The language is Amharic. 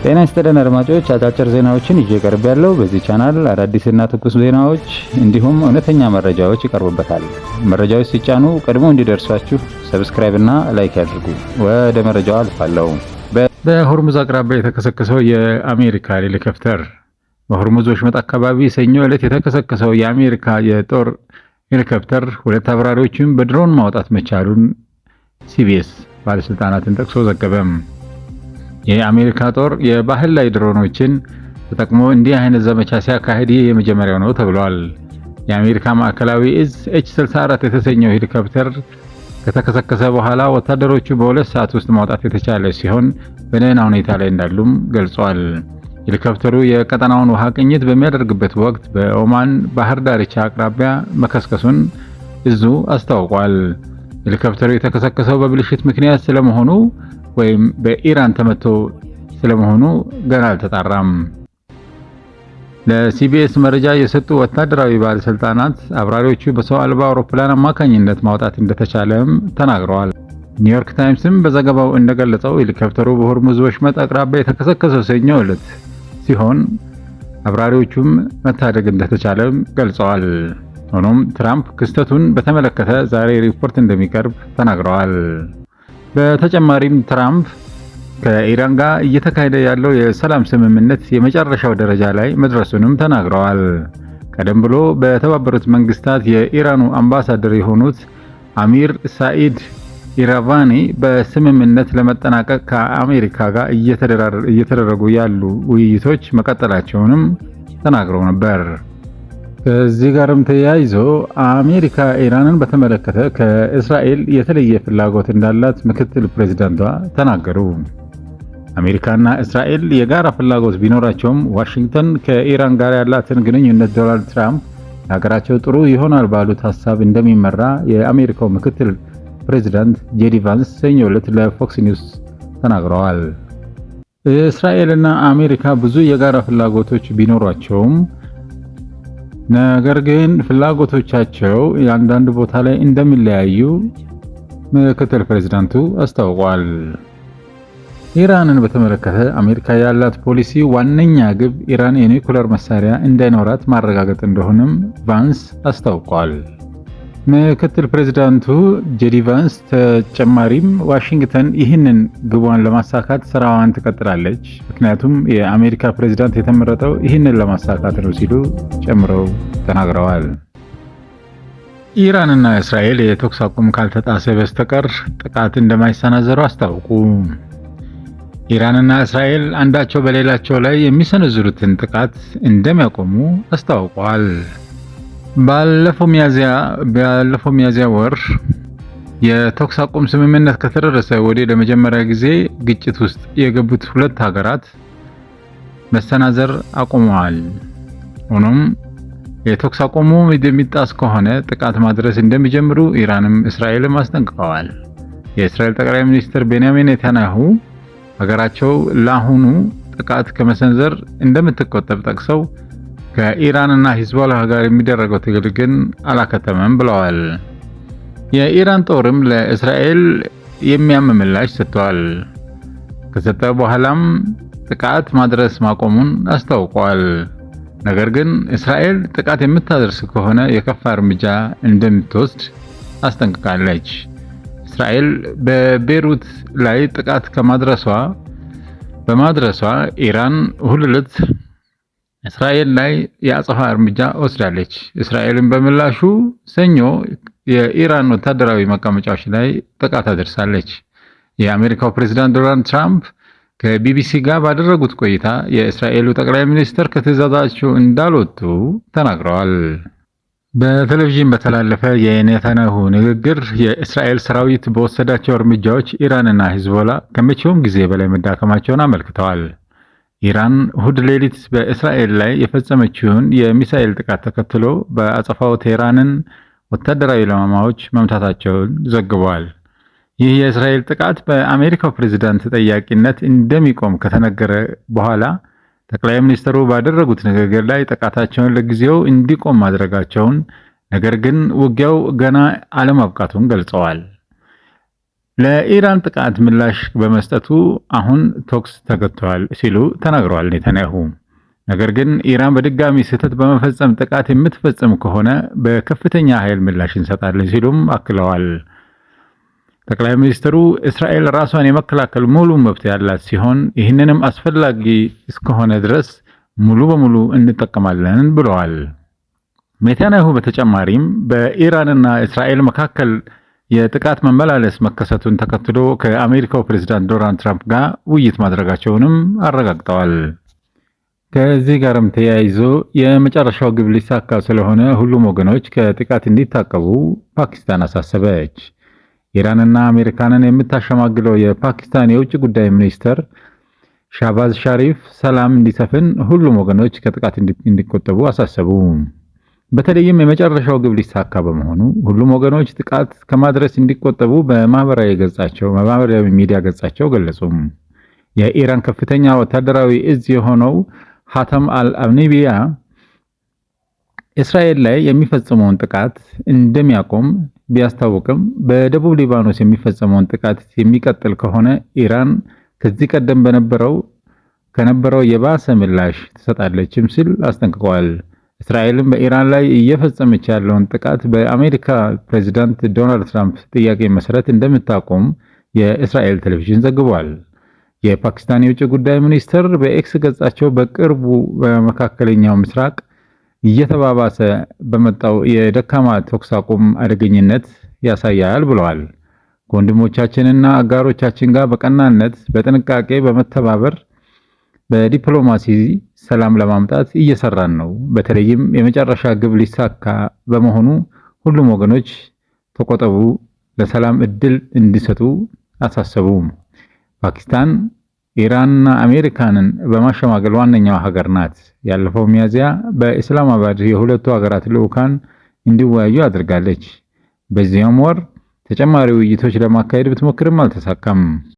ጤና ይስጥልን አድማጮች፣ አጫጭር ዜናዎችን ይዤ ቀርብ ያለው በዚህ ቻናል አዳዲስና ትኩስ ዜናዎች እንዲሁም እውነተኛ መረጃዎች ይቀርቡበታል። መረጃዎች ሲጫኑ ቀድሞ እንዲደርሷችሁ ሰብስክራይብ እና ላይክ ያድርጉ። ወደ መረጃው አልፋለሁ። በሆርሙዝ አቅራቢያ የተከሰከሰው የአሜሪካ ሄሊኮፕተር። በሆርሙዝ ወሽመጥ አካባቢ ሰኞ ዕለት የተከሰከሰው የአሜሪካ የጦር ሄሊኮፕተር ሁለት አብራሪዎችን በድሮን ማውጣት መቻሉን ሲቢኤስ ባለስልጣናትን ጠቅሶ ዘገበም። የአሜሪካ ጦር የባህር ላይ ድሮኖችን ተጠቅሞ እንዲህ አይነት ዘመቻ ሲያካሂድ የመጀመሪያው ነው ተብሏል። የአሜሪካ ማዕከላዊ እዝ ኤች-64 የተሰኘው ሄሊኮፕተር ከተከሰከሰ በኋላ ወታደሮቹ በ2 ሰዓት ውስጥ ማውጣት የተቻለ ሲሆን በደህና ሁኔታ ላይ እንዳሉም ገልጿል። ሄሊኮፕተሩ የቀጠናውን ውሃ ቅኝት በሚያደርግበት ወቅት በኦማን ባህር ዳርቻ አቅራቢያ መከስከሱን እዙ አስታውቋል። ሄሊኮፕተሩ የተከሰከሰው በብልሽት ምክንያት ስለመሆኑ ወይም በኢራን ተመቶ ስለመሆኑ ገና አልተጣራም። ለሲቢኤስ መረጃ የሰጡ ወታደራዊ ባለስልጣናት አብራሪዎቹ በሰው አልባ አውሮፕላን አማካኝነት ማውጣት እንደተቻለም ተናግረዋል። ኒውዮርክ ታይምስም በዘገባው እንደገለጸው ሄሊኮፕተሩ በሆርሙዝ ወሽመጥ አቅራቢያ የተከሰከሰው ሰኞ ዕለት ሲሆን አብራሪዎቹም መታደግ እንደተቻለም ገልጸዋል። ሆኖም ትራምፕ ክስተቱን በተመለከተ ዛሬ ሪፖርት እንደሚቀርብ ተናግረዋል። በተጨማሪም ትራምፕ ከኢራን ጋር እየተካሄደ ያለው የሰላም ስምምነት የመጨረሻው ደረጃ ላይ መድረሱንም ተናግረዋል። ቀደም ብሎ በተባበሩት መንግስታት የኢራኑ አምባሳደር የሆኑት አሚር ሳኢድ ኢራቫኒ በስምምነት ለመጠናቀቅ ከአሜሪካ ጋር እየተደረጉ ያሉ ውይይቶች መቀጠላቸውንም ተናግረው ነበር። ከዚህ ጋርም ተያይዞ አሜሪካ ኢራንን በተመለከተ ከእስራኤል የተለየ ፍላጎት እንዳላት ምክትል ፕሬዝዳንቷ ተናገሩ። አሜሪካና እስራኤል የጋራ ፍላጎት ቢኖራቸውም ዋሽንግተን ከኢራን ጋር ያላትን ግንኙነት ዶናልድ ትራምፕ ለሀገራቸው ጥሩ ይሆናል ባሉት ሀሳብ እንደሚመራ የአሜሪካው ምክትል ፕሬዝዳንት ጄዲ ቫንስ ሰኞ ዕለት ለፎክስ ኒውስ ተናግረዋል። እስራኤልና አሜሪካ ብዙ የጋራ ፍላጎቶች ቢኖሯቸውም ነገር ግን ፍላጎቶቻቸው የአንዳንድ ቦታ ላይ እንደሚለያዩ ምክትል ፕሬዝዳንቱ አስታውቋል። ኢራንን በተመለከተ አሜሪካ ያላት ፖሊሲ ዋነኛ ግብ ኢራን የኒውክሌር መሳሪያ እንዳይኖራት ማረጋገጥ እንደሆነም ቫንስ አስታውቋል። ምክትል ፕሬዝዳንቱ ጄዲ ቫንስ ተጨማሪም ዋሽንግተን ይህንን ግቧን ለማሳካት ስራዋን ትቀጥላለች፣ ምክንያቱም የአሜሪካ ፕሬዝዳንት የተመረጠው ይህንን ለማሳካት ነው ሲሉ ጨምረው ተናግረዋል። ኢራንና እስራኤል የተኩስ አቁም ካልተጣሰ በስተቀር ጥቃት እንደማይሰናዘሩ አስታወቁ። ኢራንና እስራኤል አንዳቸው በሌላቸው ላይ የሚሰነዝሩትን ጥቃት እንደሚያቆሙ አስታውቀዋል። ባለፈው ሚያዝያ ወር የተኩስ አቁም ስምምነት ከተደረሰ ወዲህ ለመጀመሪያ ጊዜ ግጭት ውስጥ የገቡት ሁለት ሀገራት መሰናዘር አቁመዋል። ሆኖም የተኩስ አቁሙ የሚጣስ ከሆነ ጥቃት ማድረስ እንደሚጀምሩ ኢራንም እስራኤልም አስጠንቅቀዋል። የእስራኤል ጠቅላይ ሚኒስትር ቤንያሚን ኔታንያሁ ሀገራቸው ለአሁኑ ጥቃት ከመሰንዘር እንደምትቆጠብ ጠቅሰው ከኢራንና ሂዝቦላህ ጋር የሚደረገው ትግል ግን አላከተመም ብለዋል። የኢራን ጦርም ለእስራኤል የሚያም ምላሽ ሰጥቷል። ከሰጠ በኋላም ጥቃት ማድረስ ማቆሙን አስታውቋል። ነገር ግን እስራኤል ጥቃት የምታደርስ ከሆነ የከፋ እርምጃ እንደምትወስድ አስጠንቅቃለች። እስራኤል በቤሩት ላይ ጥቃት በማድረሷ ኢራን እሁድ ዕለት እስራኤል ላይ የአጸፋ እርምጃ ወስዳለች። እስራኤልን በምላሹ ሰኞ የኢራን ወታደራዊ መቀመጫዎች ላይ ጥቃት አድርሳለች። የአሜሪካው ፕሬዝዳንት ዶናልድ ትራምፕ ከቢቢሲ ጋር ባደረጉት ቆይታ የእስራኤሉ ጠቅላይ ሚኒስትር ከትዕዛዛቸው እንዳልወጡ ተናግረዋል። በቴሌቪዥን በተላለፈ የኔታንያሁ ንግግር የእስራኤል ሰራዊት በወሰዳቸው እርምጃዎች ኢራንና ሂዝቦላ ከመቼውም ጊዜ በላይ መዳከማቸውን አመልክተዋል። ኢራን እሁድ ሌሊት በእስራኤል ላይ የፈጸመችውን የሚሳኤል ጥቃት ተከትሎ በአጸፋው ቴህራንን ወታደራዊ ኢላማዎች መምታታቸውን ዘግበዋል። ይህ የእስራኤል ጥቃት በአሜሪካው ፕሬዝዳንት ተጠያቂነት እንደሚቆም ከተነገረ በኋላ ጠቅላይ ሚኒስትሩ ባደረጉት ንግግር ላይ ጥቃታቸውን ለጊዜው እንዲቆም ማድረጋቸውን፣ ነገር ግን ውጊያው ገና አለማብቃቱን ገልጸዋል። ለኢራን ጥቃት ምላሽ በመስጠቱ አሁን ተኩስ ተገጥቷል ሲሉ ተናግረዋል ኔታንያሁ። ነገር ግን ኢራን በድጋሚ ስህተት በመፈጸም ጥቃት የምትፈጽም ከሆነ በከፍተኛ ኃይል ምላሽ እንሰጣለን ሲሉም አክለዋል። ጠቅላይ ሚኒስትሩ እስራኤል ራሷን የመከላከል ሙሉ መብት ያላት ሲሆን ይህንንም አስፈላጊ እስከሆነ ድረስ ሙሉ በሙሉ እንጠቀማለን ብለዋል። ኔታንያሁ በተጨማሪም በኢራንና እስራኤል መካከል የጥቃት መመላለስ መከሰቱን ተከትሎ ከአሜሪካው ፕሬዝዳንት ዶናልድ ትራምፕ ጋር ውይይት ማድረጋቸውንም አረጋግጠዋል። ከዚህ ጋርም ተያይዞ የመጨረሻው ግብ ሊሳካ ስለሆነ ሁሉም ወገኖች ከጥቃት እንዲታቀቡ ፓኪስታን አሳሰበች። ኢራንና አሜሪካንን የምታሸማግለው የፓኪስታን የውጭ ጉዳይ ሚኒስትር ሻህባዝ ሻሪፍ ሰላም እንዲሰፍን ሁሉም ወገኖች ከጥቃት እንዲቆጠቡ አሳሰቡ። በተለይም የመጨረሻው ግብ ሊሳካ በመሆኑ ሁሉም ወገኖች ጥቃት ከማድረስ እንዲቆጠቡ በማህበራዊ ሚዲያ ገጻቸው ገለጹ። የኢራን ከፍተኛ ወታደራዊ እዝ የሆነው ሀተም አልአብኒቢያ እስራኤል ላይ የሚፈጸመውን ጥቃት እንደሚያቆም ቢያስታውቅም በደቡብ ሊባኖስ የሚፈጸመውን ጥቃት የሚቀጥል ከሆነ ኢራን ከዚህ ቀደም ከነበረው የባሰ ምላሽ ትሰጣለችም ሲል አስጠንቅቋል። እስራኤልም በኢራን ላይ እየፈጸመች ያለውን ጥቃት በአሜሪካ ፕሬዝዳንት ዶናልድ ትራምፕ ጥያቄ መሰረት እንደምታቆም የእስራኤል ቴሌቪዥን ዘግቧል። የፓኪስታን የውጭ ጉዳይ ሚኒስትር በኤክስ ገጻቸው በቅርቡ በመካከለኛው ምስራቅ እየተባባሰ በመጣው የደካማ ተኩስ አቁም አደገኝነት ያሳያል ብለዋል። ከወንድሞቻችንና አጋሮቻችን ጋር በቀናነት በጥንቃቄ በመተባበር በዲፕሎማሲ ሰላም ለማምጣት እየሰራን ነው። በተለይም የመጨረሻ ግብ ሊሳካ በመሆኑ ሁሉም ወገኖች ተቆጠቡ፣ ለሰላም እድል እንዲሰጡ አሳሰቡ። ፓኪስታን ኢራንና አሜሪካንን በማሸማገል ዋነኛዋ ሀገር ናት። ያለፈው ሚያዝያ በኢስላማባድ የሁለቱ ሀገራት ልዑካን እንዲወያዩ አድርጋለች። በዚያም ወር ተጨማሪ ውይይቶች ለማካሄድ ብትሞክርም አልተሳካም።